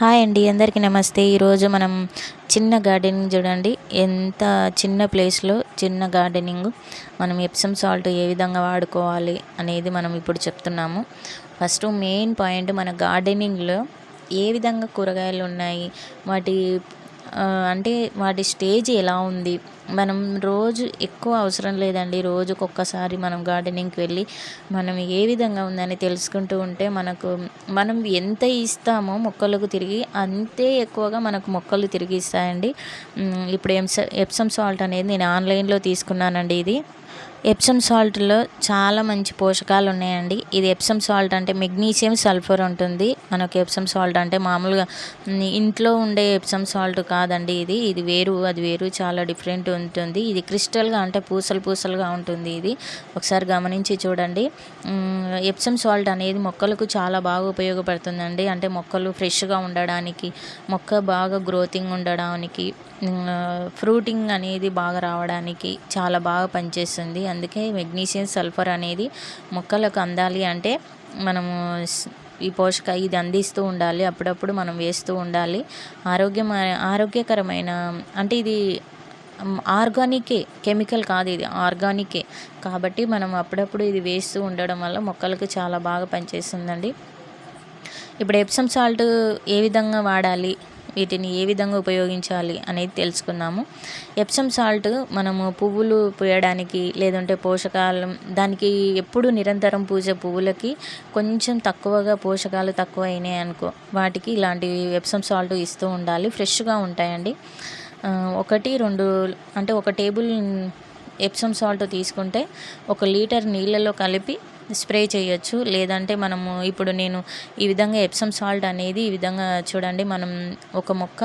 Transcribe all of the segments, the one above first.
Hi అండి, అందరికీ నమస్తే. ఈరోజు మనం చిన్న గార్డెనింగ్ చూడండి. ఎంత చిన్న ప్లేస్లో చిన్న గార్డెనింగ్, మనం ఎప్సమ్ సాల్ట్ ఏ విధంగా వాడుకోవాలి అనేది మనం ఇప్పుడు చెప్తున్నాము. ఫస్ట్ మెయిన్ పాయింట్, మన గార్డెనింగ్లో ఏ విధంగా కూరగాయలు ఉన్నాయి, వాటి అంటే వాటి స్టేజ్ ఎలా ఉంది. మనం రోజు ఎక్కువ అవసరం లేదండి, రోజుకొక్కసారి మనం గార్డెనింగ్కి వెళ్ళి మనం ఏ విధంగా ఉందని తెలుసుకుంటూ ఉంటే మనం ఎంత ఇస్తామో మొక్కలకు తిరిగి అంతే ఎక్కువగా మనకు మొక్కలు తిరిగి ఇస్తాయండి. ఇప్పుడు ఎప్సమ్ సాల్ట్ అనేది నేను ఆన్లైన్లో తీసుకున్నానండి. ఇది ఎప్సమ్ సాల్ట్లో చాలా మంచి పోషకాలు ఉన్నాయండి. ఇది ఎప్సమ్ సాల్ట్ అంటే మెగ్నీషియం, సల్ఫర్ ఉంటుంది. మనకు ఎప్సమ్ సాల్ట్ అంటే మామూలుగా ఇంట్లో ఉండే ఎప్సమ్ సాల్ట్ కాదండి. ఇది వేరు, అది వేరు, చాలా డిఫరెంట్ ఉంటుంది. ఇది క్రిస్టల్గా అంటే పూసలుగా ఉంటుంది. ఇది ఒకసారి గమనించి చూడండి. ఎప్సమ్ సాల్ట్ అనేది మొక్కలకు చాలా బాగా ఉపయోగపడుతుందండి. అంటే మొక్కలు ఫ్రెష్గా ఉండడానికి, మొక్క బాగా గ్రోతింగ్ ఉండడానికి, ఫ్రూటింగ్ అనేది బాగా రావడానికి చాలా బాగా పనిచేస్తుంది. అందుకే మెగ్నీషియం, సల్ఫర్ అనేది మొక్కలకు అందాలి అంటే మనము ఇది అందిస్తూ ఉండాలి. అప్పుడప్పుడు మనం వేస్తూ ఉండాలి. ఆరోగ్యకరమైన అంటే ఇది ఆర్గానికే, కెమికల్ కాదు, ఇది ఆర్గానికే కాబట్టి మనం అప్పుడప్పుడు ఇది వేస్తూ ఉండడం వల్ల మొక్కలకు చాలా బాగా పనిచేస్తుందండి. ఇప్పుడు ఎప్సమ్ సాల్ట్ ఏ విధంగా వాడాలి, వీటిని ఏ విధంగా ఉపయోగించాలి అనేది తెలుసుకుందాము. ఎప్సమ్ సాల్ట్ మనము పువ్వులు పూయడానికి, లేదంటే పోషకాలు దానికి ఎప్పుడు నిరంతరం పూసే పువ్వులకి కొంచెం తక్కువగా పోషకాలు తక్కువ అయినాయి అనుకో, వాటికి ఇలాంటి ఎప్సమ్ సాల్ట్ ఇస్తూ ఉండాలి. ఫ్రెష్గా ఉంటాయండి. 1-2 అంటే 1 టేబుల్ ఎప్సమ్ సాల్ట్ తీసుకుంటే 1 లీటర్ నీళ్ళలో కలిపి స్ప్రే చేయొచ్చు. లేదంటే మనము ఇప్పుడు నేను ఈ విధంగా ఎప్సమ్ సాల్ట్ అనేది ఈ విధంగా చూడండి, మనం ఒక మొక్క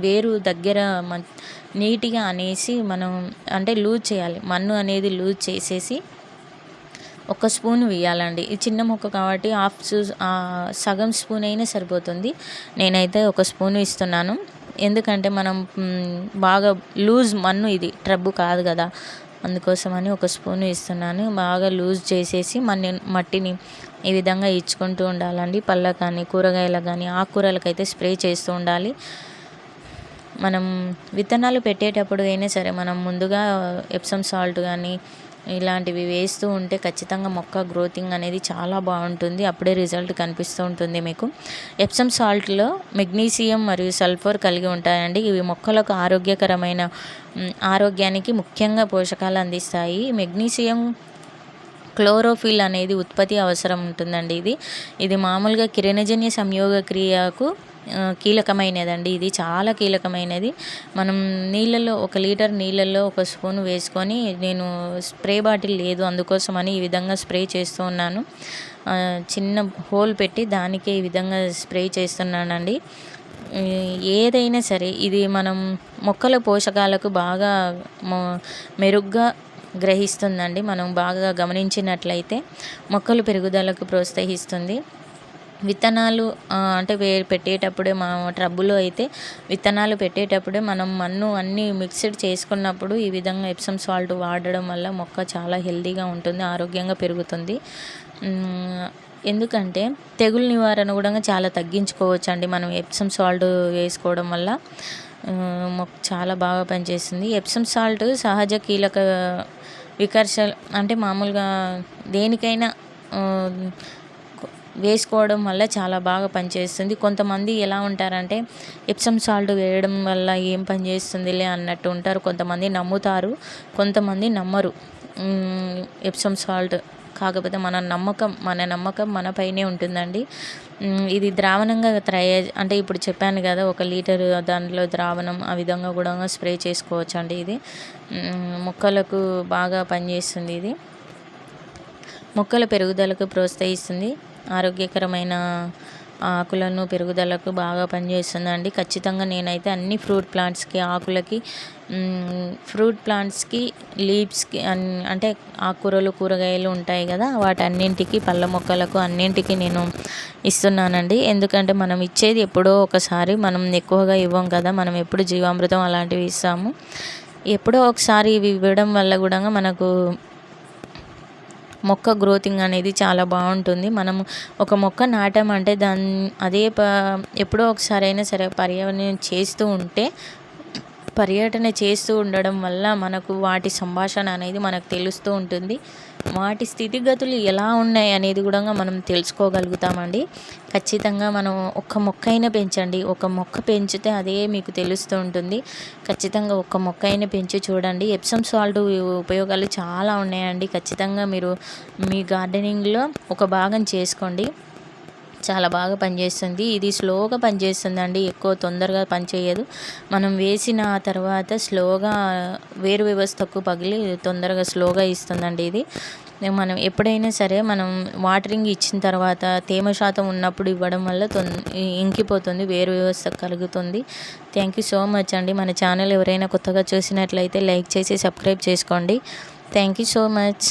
వేరు దగ్గర నీట్గా అనేసి మనం అంటే లూజ్ చేయాలి. మన్ను అనేది లూజ్ చేసేసి 1 స్పూన్ వేయాలండి. ఇది చిన్న మొక్క కాబట్టి సగం స్పూన్ అయినా సరిపోతుంది. నేనైతే 1 స్పూన్ ఇస్తున్నాను. ఎందుకంటే మనం బాగా లూజ్ మన్ను, ఇది ట్రబ్బు కాదు కదా, అందుకోసమని 1 స్పూన్ ఇస్తున్నాను. బాగా లూజ్ చేసేసి మట్టిని ఈ విధంగా ఇచ్చుకుంటూ ఉండాలండి. పళ్ళకు కానీ, కూరగాయలకు కానీ, ఆకుకూరలకైతే స్ప్రే చేస్తూ ఉండాలి. మనం విత్తనాలు పెట్టేటప్పుడు అయినా సరే మనం ముందుగా ఎప్సమ్ సాల్ట్ కానీ ఇలాంటివి వేస్తూ ఉంటే ఖచ్చితంగా మొక్క గ్రోతింగ్ అనేది చాలా బాగుంటుంది. అప్పుడే రిజల్ట్ కనిపిస్తూ ఉంటుంది మీకు. ఎప్సమ్ సాల్ట్లో మెగ్నీషియం మరియు సల్ఫర్ కలిగి ఉంటాయండి. ఇవి మొక్కలకు ఆరోగ్యానికి ముఖ్యంగా పోషకాలు అందిస్తాయి. మెగ్నీషియం క్లోరోఫిల్ అనేది ఉత్పత్తి అవసరం ఉంటుందండి. ఇది మామూలుగా కిరణజన్య సంయోగ క్రియకు కీలకమైనదండి. ఇది చాలా కీలకమైనది. మనం నీళ్ళల్లో 1 లీటర్ నీళ్ళల్లో 1 స్పూన్ వేసుకొని, నేను స్ప్రే బాటిల్ లేదు అందుకోసమని ఈ విధంగా స్ప్రే చేస్తూ ఉన్నాను. చిన్న హోల్ పెట్టి దానికే ఈ విధంగా స్ప్రే చేస్తున్నానండి. ఏదైనా సరే ఇది మనం మొక్కల పోషకాలకు బాగా మెరుగ్గా గ్రహిస్తుందండి. మనం బాగా గమనించినట్లయితే మొక్కల పెరుగుదలకు ప్రోత్సహిస్తుంది. విత్తనాలు అంటే పెట్టేటప్పుడే మా ట్రబ్బులో అయితే విత్తనాలు పెట్టేటప్పుడే మనం మన్ను అన్నీ మిక్స్డ్ చేసుకున్నప్పుడు ఈ విధంగా ఎప్సమ్ సాల్ట్ వాడడం వల్ల మొక్క చాలా హెల్తీగా ఉంటుంది, ఆరోగ్యంగా పెరుగుతుంది. ఎందుకంటే తెగులు నివారణ కూడా చాలా తగ్గించుకోవచ్చు అండి మనం ఎప్సమ్ సాల్ట్ వేసుకోవడం వల్ల. చాలా బాగా పనిచేస్తుంది. ఎప్సమ్ సాల్ట్ సహజ కీలక వికర్షలు అంటే మామూలుగా దేనికైనా వేసుకోవడం వల్ల చాలా బాగా పనిచేస్తుంది. కొంతమంది ఎలా ఉంటారంటే ఎప్సమ్ సాల్ట్ వేయడం వల్ల ఏం పని చేస్తుందిలే అన్నట్టు ఉంటారు. కొంతమంది నమ్ముతారు, కొంతమంది నమ్మరు ఎప్సమ్ సాల్ట్. కాకపోతే మన నమ్మకం మన పైనే ఉంటుందండి. ఇది ద్రావణంగా అంటే ఇప్పుడు చెప్పాను కదా, 1 లీటర్ దాంట్లో ద్రావణం, ఆ విధంగా కూడా స్ప్రే చేసుకోవచ్చు అండి. ఇది మొక్కలకు బాగా పనిచేస్తుంది. ఇది మొక్కల పెరుగుదలకు ప్రోత్సహిస్తుంది. ఆరోగ్యకరమైన ఆకులను పెరుగుదలకు బాగా పనిచేస్తుందండి. ఖచ్చితంగా నేనైతే అన్ని ఫ్రూట్ ప్లాంట్స్కి, ఆకులకి, ఫ్రూట్ ప్లాంట్స్కి, లీవ్స్కి అంటే ఆకుకూరలు, కూరగాయలు ఉంటాయి కదా, వాటన్నింటికి, పళ్ళ మొక్కలకు అన్నింటికి నేను ఇస్తున్నానండి. ఎందుకంటే మనం ఇచ్చేది ఎప్పుడో ఒకసారి, మనం ఎక్కువగా ఇవ్వం కదా, మనం ఎప్పుడు జీవామృతం అలాంటివి ఇస్తాము. ఎప్పుడో ఒకసారి ఇవి ఇవ్వడం వల్ల కూడా మనకు మొక్క గ్రోతింగ్ అనేది చాలా బాగుంటుంది. మనం ఒక మొక్క నాటామంటే అదే ఎప్పుడో ఒకసారి అయినా సరే పర్యటన చేస్తూ ఉండడం వల్ల మనకు వాటి సంభాషణ అనేది మనకు తెలుస్తూ ఉంటుంది. వాటి స్థితిగతులు ఎలా ఉన్నాయి అనేది కూడా మనం తెలుసుకోగలుగుతామండి. ఖచ్చితంగా మనం ఒక్క మొక్క అయినా పెంచండి. ఒక మొక్క పెంచితే అదే మీకు తెలుస్తూ ఉంటుంది. ఖచ్చితంగా ఒక్క మొక్క అయినా పెంచి చూడండి. ఎప్సమ్ సాల్ట్ ఉపయోగాలు చాలా ఉన్నాయండి. ఖచ్చితంగా మీరు మీ గార్డెనింగ్లో ఒక భాగం చేసుకోండి. చాలా బాగా పనిచేస్తుంది. ఇది స్లోగా పనిచేస్తుందండి, ఎక్కువ తొందరగా పనిచేయదు. మనం వేసిన తర్వాత స్లోగా వేరు వ్యవస్థకు పగిలి తొందరగా స్లోగా ఇస్తుందండి ఇది. మనం ఎప్పుడైనా సరే మనం వాటరింగ్ ఇచ్చిన తర్వాత తేమ శాతం ఉన్నప్పుడు ఇవ్వడం వల్ల ఇంకిపోతుంది, వేరు వ్యవస్థ కలుగుతుంది. థ్యాంక్ యూ సో మచ్ అండి. మన ఛానల్ ఎవరైనా కొత్తగా చూసినట్లయితే లైక్ చేసి సబ్స్క్రైబ్ చేసుకోండి. Thank you so much.